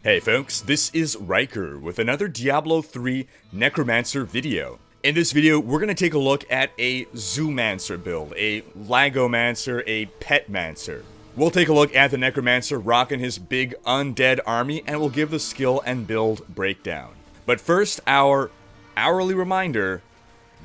Hey folks, this is Riker with another Diablo 3 Necromancer video. In this video, we're going to take a look at a Zoomancer build, a Lagomancer, a Petmancer. We'll take a look at the Necromancer rocking his big undead army, and we'll give the skill and build breakdown. But first, our hourly reminder: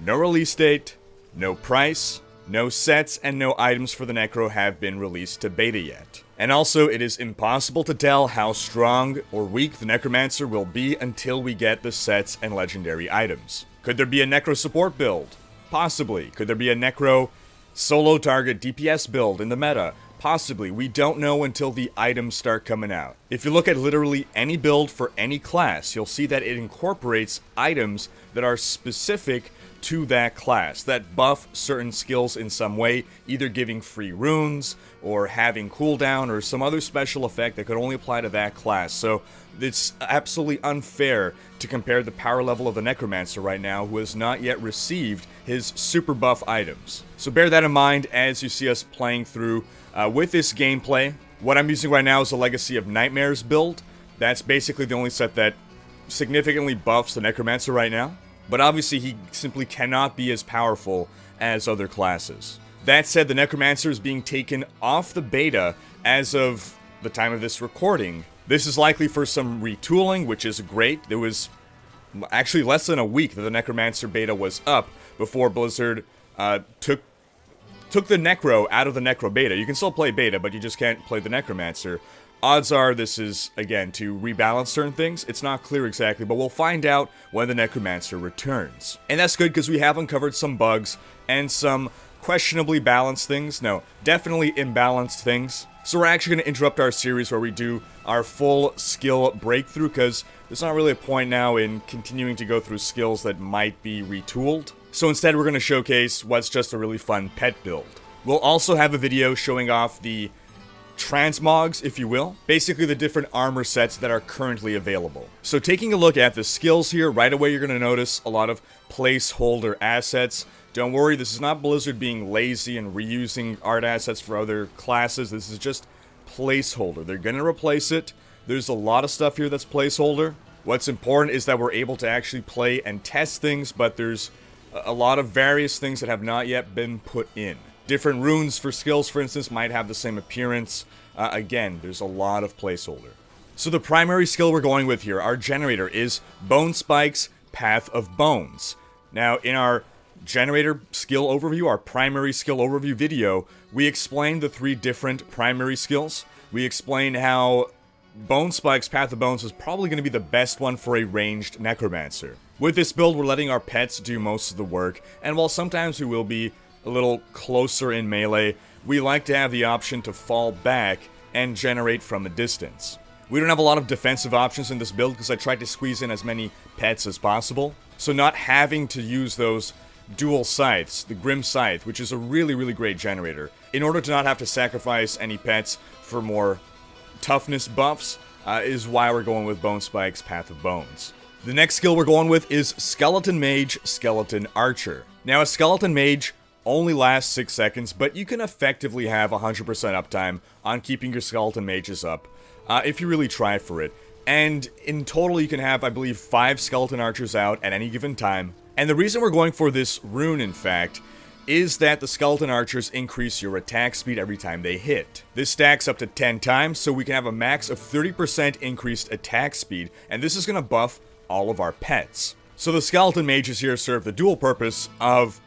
no release date, no price, no sets, and no items for the Necro have been released to beta yet. And also, it is impossible to tell how strong or weak the Necromancer will be until we get the sets and legendary items. Could there be a Necro support build? Possibly. Could there be a Necro solo target DPS build in the meta? Possibly. We don't know until the items start coming out. If you look at literally any build for any class, you'll see that it incorporates items that are specific to that class, that buff certain skills in some way, either giving free runes, or having cooldown, or some other special effect that could only apply to that class. So it's absolutely unfair to compare the power level of the Necromancer right now, who has not yet received his super buff items. So bear that in mind as you see us playing through with this gameplay. What I'm using right now is a Legacy of Nightmares build. That's basically the only set that significantly buffs the Necromancer right now. But obviously he simply cannot be as powerful as other classes. That said, the Necromancer is being taken off the beta as of the time of this recording. This is likely for some retooling, which is great. There was actually less than a week that the Necromancer beta was up before Blizzard took the Necro out of the Necro beta. You can still play beta, but you just can't play the Necromancer. Odds are this is, again, to rebalance certain things. It's not clear exactly, but we'll find out when the Necromancer returns. And that's good because we have uncovered some bugs and some questionably balanced things. No, definitely imbalanced things. So we're actually going to interrupt our series where we do our full skill breakthrough, because there's not really a point now in continuing to go through skills that might be retooled. So instead we're going to showcase what's just a really fun pet build. We'll also have a video showing off the transmogs, if you will, basically the different armor sets that are currently available. So taking a look at the skills here, right away you're going to notice a lot of placeholder assets. Don't worry, this is not Blizzard being lazy and reusing art assets for other classes. This is just placeholder. They're going to replace it. There's a lot of stuff here that's placeholder. What's important is that we're able to actually play and test things, but there's a lot of various things that have not yet been put in. Different runes for skills, for instance, might have the same appearance. Again, there's a lot of placeholder. So the primary skill we're going with here, our generator, is Bonespike's Path of Bones. Now, in our generator skill overview, our primary skill overview video, we explained the three different primary skills. We explained how Bonespike's Path of Bones is probably going to be the best one for a ranged Necromancer. With this build, we're letting our pets do most of the work, and while sometimes we will be a little closer in melee, we like to have the option to fall back and generate from a distance. We don't have a lot of defensive options in this build because I tried to squeeze in as many pets as possible. So not having to use those dual scythes, the Grim Scythe, which is a really great generator, in order to not have to sacrifice any pets for more toughness buffs, is why we're going with Bonespike's Path of Bones. The next skill we're going with is Skeleton Mage, Skeleton Archer. Now a Skeleton Mage only lasts 6 seconds, but you can effectively have 100% uptime on keeping your Skeleton Mages up, if you really try for it. And in total you can have, I believe, 5 Skeleton Archers out at any given time. And the reason we're going for this rune, in fact, is that the Skeleton Archers increase your attack speed every time they hit. This stacks up to 10 times, so we can have a max of 30% increased attack speed, and this is going to buff all of our pets. So the Skeleton Mages here serve the dual purpose of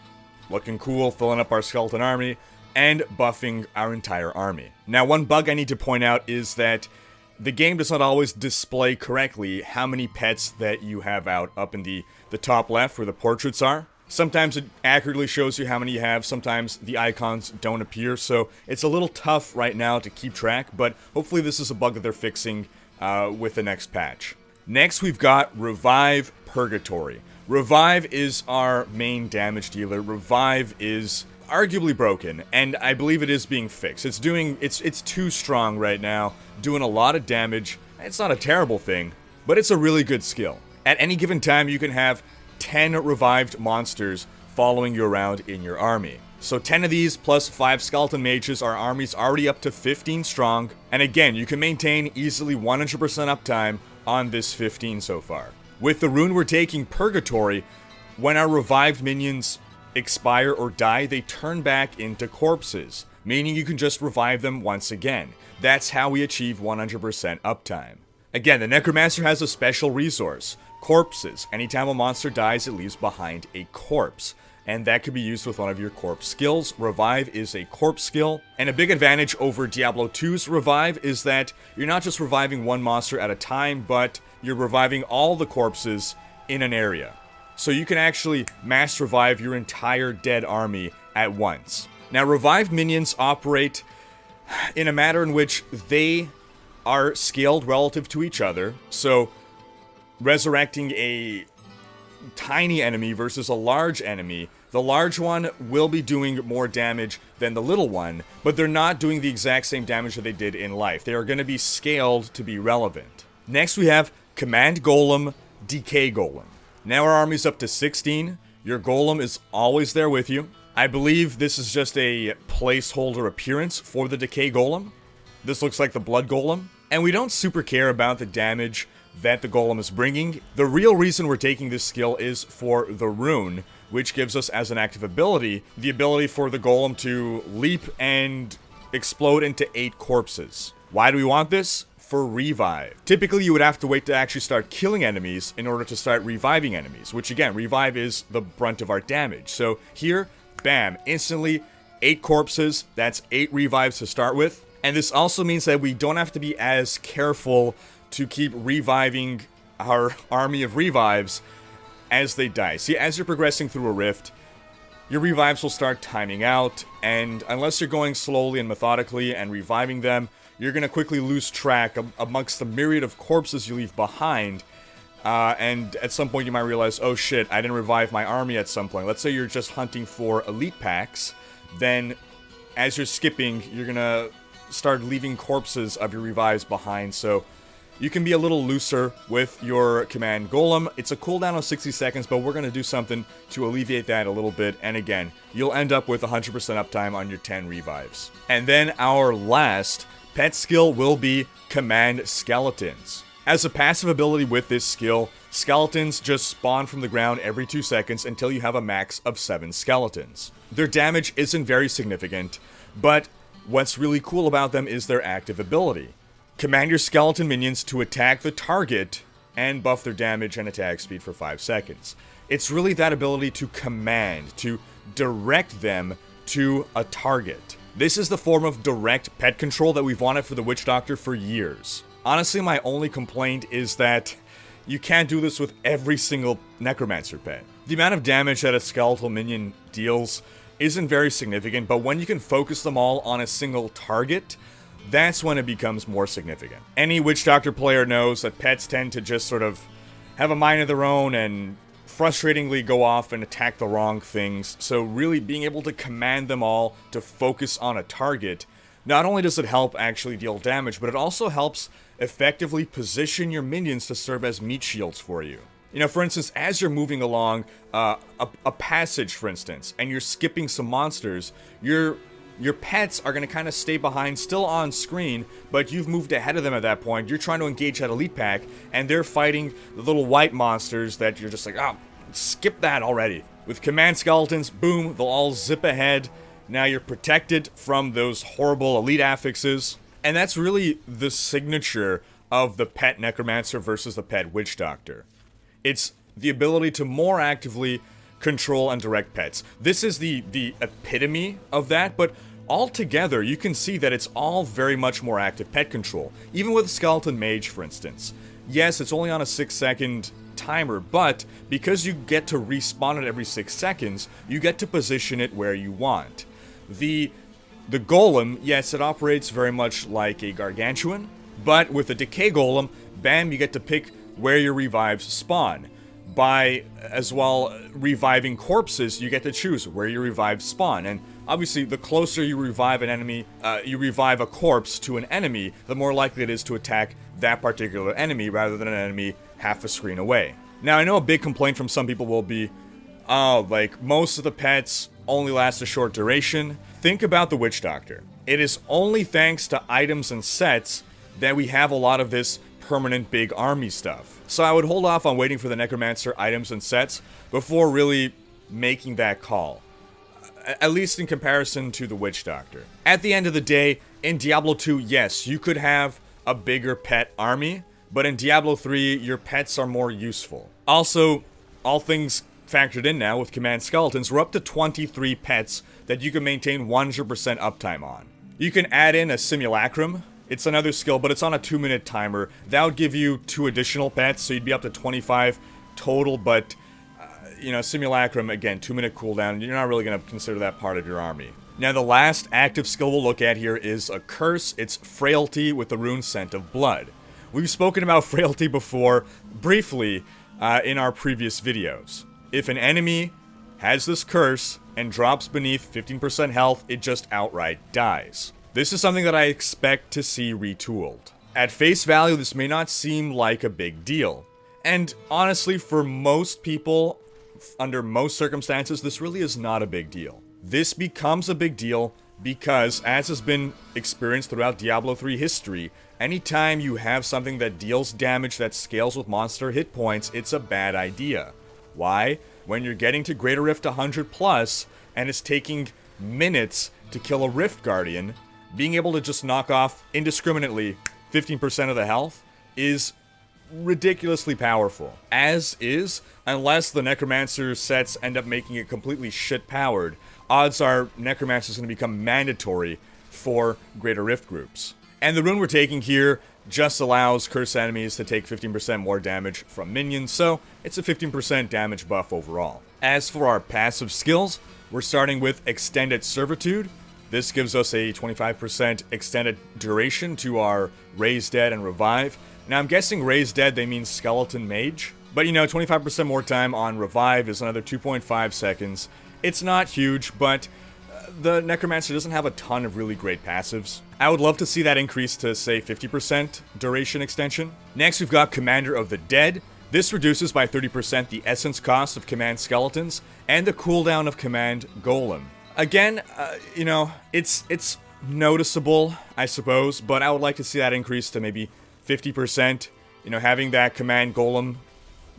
looking cool, filling up our skeleton army, and buffing our entire army. Now, one bug I need to point out is that the game does not always display correctly how many pets that you have out up in the top left where the portraits are. Sometimes it accurately shows you how many you have, sometimes the icons don't appear, so it's a little tough right now to keep track, but hopefully this is a bug that they're fixing with the next patch. Next, we've got Revive Purgatory. Revive is our main damage dealer. Revive is arguably broken, and I believe it is being fixed. It's too strong right now, doing a lot of damage. It's not a terrible thing, but it's a really good skill. At any given time, you can have 10 revived monsters following you around in your army. So 10 of these plus 5 skeleton mages, our army's already up to 15 strong. And again, you can maintain easily 100% uptime on this 15 so far. With the rune we're taking, Purgatory, when our revived minions expire or die, they turn back into corpses, meaning you can just revive them once again. That's how we achieve 100% uptime. Again, the Necromancer has a special resource, corpses. Anytime a monster dies, it leaves behind a corpse, and that could be used with one of your corpse skills. Revive is a corpse skill, and a big advantage over Diablo 2's Revive is that you're not just reviving one monster at a time, but you're reviving all the corpses in an area. So you can actually mass revive your entire dead army at once. Now, revived minions operate in a manner in which they are scaled relative to each other. So, resurrecting a tiny enemy versus a large enemy, the large one will be doing more damage than the little one, but they're not doing the exact same damage that they did in life. They are going to be scaled to be relevant. Next, we have Command Golem, Decay Golem. Now our army's up to 16. Your golem is always there with you. I believe this is just a placeholder appearance for the Decay Golem. This looks like the Blood Golem. And we don't super care about the damage that the golem is bringing. The real reason we're taking this skill is for the rune, which gives us as an active ability, the ability for the golem to leap and explode into 8 corpses. Why do we want this? For revive. Typically, you would have to wait to actually start killing enemies in order to start reviving enemies, which again, revive is the brunt of our damage. So here, bam, instantly 8 corpses, that's 8 revives to start with. And this also means that we don't have to be as careful to keep reviving our army of revives as they die. See, as you're progressing through a rift, your revives will start timing out, and unless you're going slowly and methodically and reviving them, you're going to quickly lose track amongst the myriad of corpses you leave behind, and at some point you might realize, oh shit, I didn't revive my army at some point. Let's say you're just hunting for elite packs, then as you're skipping, you're going to start leaving corpses of your revives behind, so you can be a little looser with your Command Golem. It's a cooldown of 60 seconds, but we're going to do something to alleviate that a little bit, and again, you'll end up with 100% uptime on your 10 revives. And then our last pet skill will be Command Skeletons. As a passive ability with this skill, skeletons just spawn from the ground every 2 seconds until you have a max of 7 skeletons. Their damage isn't very significant, but what's really cool about them is their active ability. Command your skeleton minions to attack the target and buff their damage and attack speed for 5 seconds. It's really that ability to command, to direct them to a target. This is the form of direct pet control that we've wanted for the Witch Doctor for years. Honestly, my only complaint is that you can't do this with every single Necromancer pet. The amount of damage that a skeletal minion deals isn't very significant, but when you can focus them all on a single target, that's when it becomes more significant. Any Witch Doctor player knows that pets tend to just sort of have a mind of their own and frustratingly go off and attack the wrong things, so really being able to command them all to focus on a target, not only does it help actually deal damage, but it also helps effectively position your minions to serve as meat shields for you. You know, for instance, as you're moving along a passage, for instance, and you're skipping some monsters, your pets are going to kind of stay behind, still on screen, but you've moved ahead of them at that point. You're trying to engage that elite pack, and they're fighting the little white monsters that you're just like, oh, skip that already. With Command Skeletons, boom, they'll all zip ahead. Now you're protected from those horrible elite affixes. And that's really the signature of the pet Necromancer versus the pet Witch Doctor. It's the ability to more actively control and direct pets. This is the epitome of that, but altogether you can see that it's all very much more active pet control. Even with Skeleton Mage, for instance. Yes, it's only on a 6-second timer, but because you get to respawn it every 6 seconds, you get to position it where you want. The Golem, yes, it operates very much like a Gargantuan, but with the Decay Golem, bam, you get to pick where your revives spawn. By, as well, reviving corpses, you get to choose where your revives spawn, and obviously the closer you revive an enemy, you revive a corpse to an enemy, the more likely it is to attack that particular enemy rather than an enemy half a screen away. Now, I know a big complaint from some people will be, oh, like, most of the pets only last a short duration. Think about the Witch Doctor. It is only thanks to items and sets that we have a lot of this permanent big army stuff. So I would hold off on waiting for the Necromancer items and sets before really making that call. At least in comparison to the Witch Doctor. At the end of the day, in Diablo 2, yes, you could have a bigger pet army, but in Diablo 3, your pets are more useful. Also, all things factored in now with Command Skeletons, we're up to 23 pets that you can maintain 100% uptime on. You can add in a Simulacrum. It's another skill, but it's on a 2-minute timer. That would give you 2 additional pets, so you'd be up to 25 total, but Simulacrum, again, 2-minute cooldown, you're not really going to consider that part of your army. Now, the last active skill we'll look at here is a curse. It's Frailty with the rune Scent of Blood. We've spoken about Frailty before, briefly, in our previous videos. If an enemy has this curse and drops beneath 15% health, it just outright dies. This is something that I expect to see retooled. At face value, this may not seem like a big deal. And honestly, for most people, under most circumstances, this really is not a big deal. This becomes a big deal because, as has been experienced throughout Diablo 3 history, anytime you have something that deals damage that scales with monster hit points, it's a bad idea. Why? When you're getting to Greater Rift 100 plus, and it's taking minutes to kill a Rift Guardian, being able to just knock off indiscriminately 15% of the health is ridiculously powerful. As is, unless the Necromancer sets end up making it completely shit-powered, odds are Necromancer is going to become mandatory for Greater Rift groups. And the rune we're taking here just allows cursed enemies to take 15% more damage from minions, so it's a 15% damage buff overall. As for our passive skills, we're starting with Extended Servitude. This gives us a 25% extended duration to our Raise Dead and Revive. Now, I'm guessing Raise Dead, they mean Skeleton Mage. But, 25% more time on Revive is another 2.5 seconds. It's not huge, but the Necromancer doesn't have a ton of really great passives. I would love to see that increase to, say, 50% duration extension. Next, we've got Commander of the Dead. This reduces by 30% the essence cost of Command Skeletons and the cooldown of Command Golem. Again, it's noticeable, I suppose, but I would like to see that increase to maybe 50%, having that Command Golem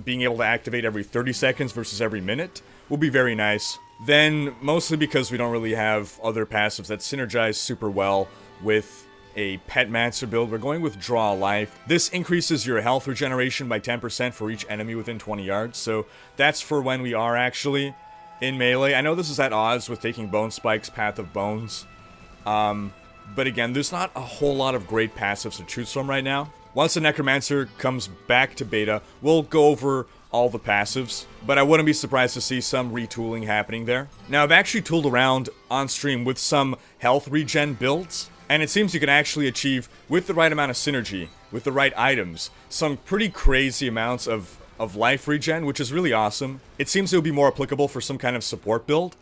being able to activate every 30 seconds versus every minute will be very nice. Then, mostly because we don't really have other passives that synergize super well with a Petmancer build, we're going with Draw a Life. This increases your health regeneration by 10% for each enemy within 20 yards, so that's for when we are actually in melee. I know this is at odds with taking Bone Spike's Path of Bones, but again, there's not a whole lot of great passives to choose from right now. Once the Necromancer comes back to beta, we'll go over all the passives, but I wouldn't be surprised to see some retooling happening there. Now, I've actually tooled around on stream with some health regen builds, and it seems you can actually achieve, with the right amount of synergy, with the right items, some pretty crazy amounts of life regen, which is really awesome. It seems it would be more applicable for some kind of support build,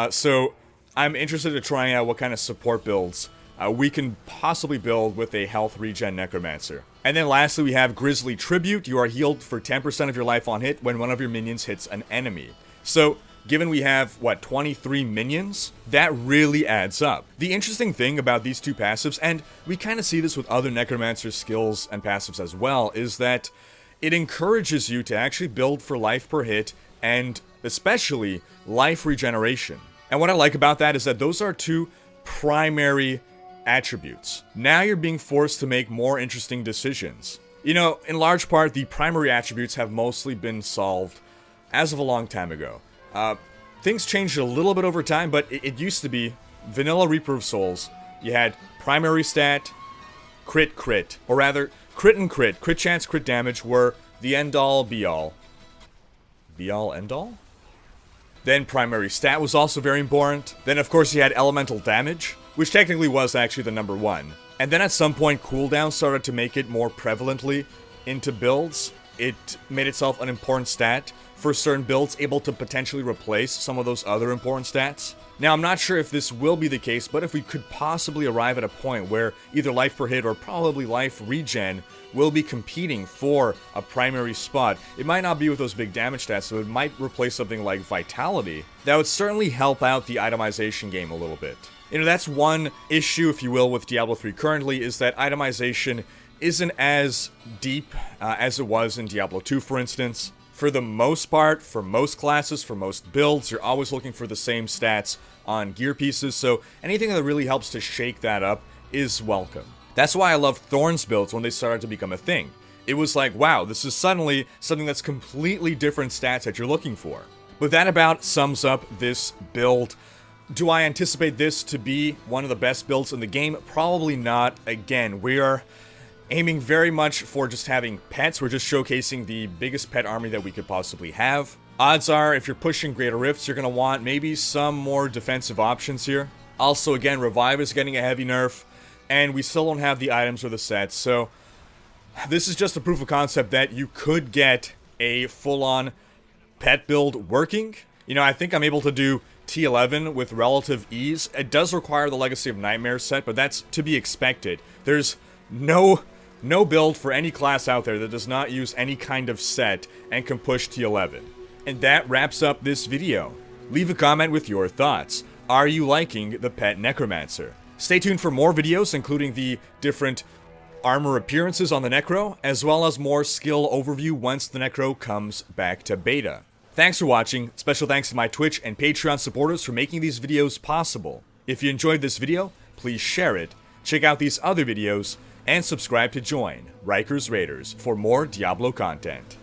so I'm interested in trying out what kind of support builds we can possibly build with a health regen Necromancer. And then lastly, we have Grisly Tribute. You are healed for 10% of your life on hit when one of your minions hits an enemy. So, given we have, 23 minions, that really adds up. The interesting thing about these two passives, and we kind of see this with other Necromancer skills and passives as well, is that it encourages you to actually build for life per hit, and especially life regeneration. And what I like about that is that those are two primary attributes. Now you're being forced to make more interesting decisions. In large part, the primary attributes have mostly been solved as of a long time ago. Things changed a little bit over time, but it used to be vanilla Reaper of Souls. You had primary stat, crit, or rather, crit and crit. Crit chance, crit damage were the end-all, be-all. Be-all, end-all? Then primary stat was also very important. Then, of course, you had elemental damage, which technically was actually the number one. And then at some point, cooldown started to make it more prevalently into builds. it made itself an important stat for certain builds, able to potentially replace some of those other important stats. Now, I'm not sure if this will be the case, but if we could possibly arrive at a point where either life per hit or probably life regen will be competing for a primary spot, it might not be with those big damage stats, so it might replace something like Vitality. That would certainly help out the itemization game a little bit. You know, that's one issue, if you will, with Diablo 3 currently, is that itemization isn't as deep as it was in Diablo 2, for instance. For the most part, for most classes, for most builds, you're always looking for the same stats on gear pieces, so anything that really helps to shake that up is welcome. That's why I loved Thorn's builds when they started to become a thing. It was like, wow, this is suddenly something that's completely different stats that you're looking for. But that about sums up this build. Do I anticipate this to be one of the best builds in the game? Probably not. Again, we are aiming very much for just having pets. We're just showcasing the biggest pet army that we could possibly have. Odds are, if you're pushing Greater Rifts, you're going to want maybe some more defensive options here. Also, again, Revive is getting a heavy nerf, and we still don't have the items or the sets, so this is just a proof of concept that you could get a full-on pet build working. You know, I think I'm able to do T11 with relative ease. It does require the Legacy of Nightmares set, but that's to be expected. There's no build for any class out there that does not use any kind of set and can push T11. And that wraps up this video. Leave a comment with your thoughts. Are you liking the Pet Necromancer? Stay tuned for more videos, including the different armor appearances on the Necro, as well as more skill overview once the Necro comes back to beta. Thanks for watching. Special thanks to my Twitch and Patreon supporters for making these videos possible. If you enjoyed this video, please share it, check out these other videos, and subscribe to join Rikers Raiders for more Diablo content.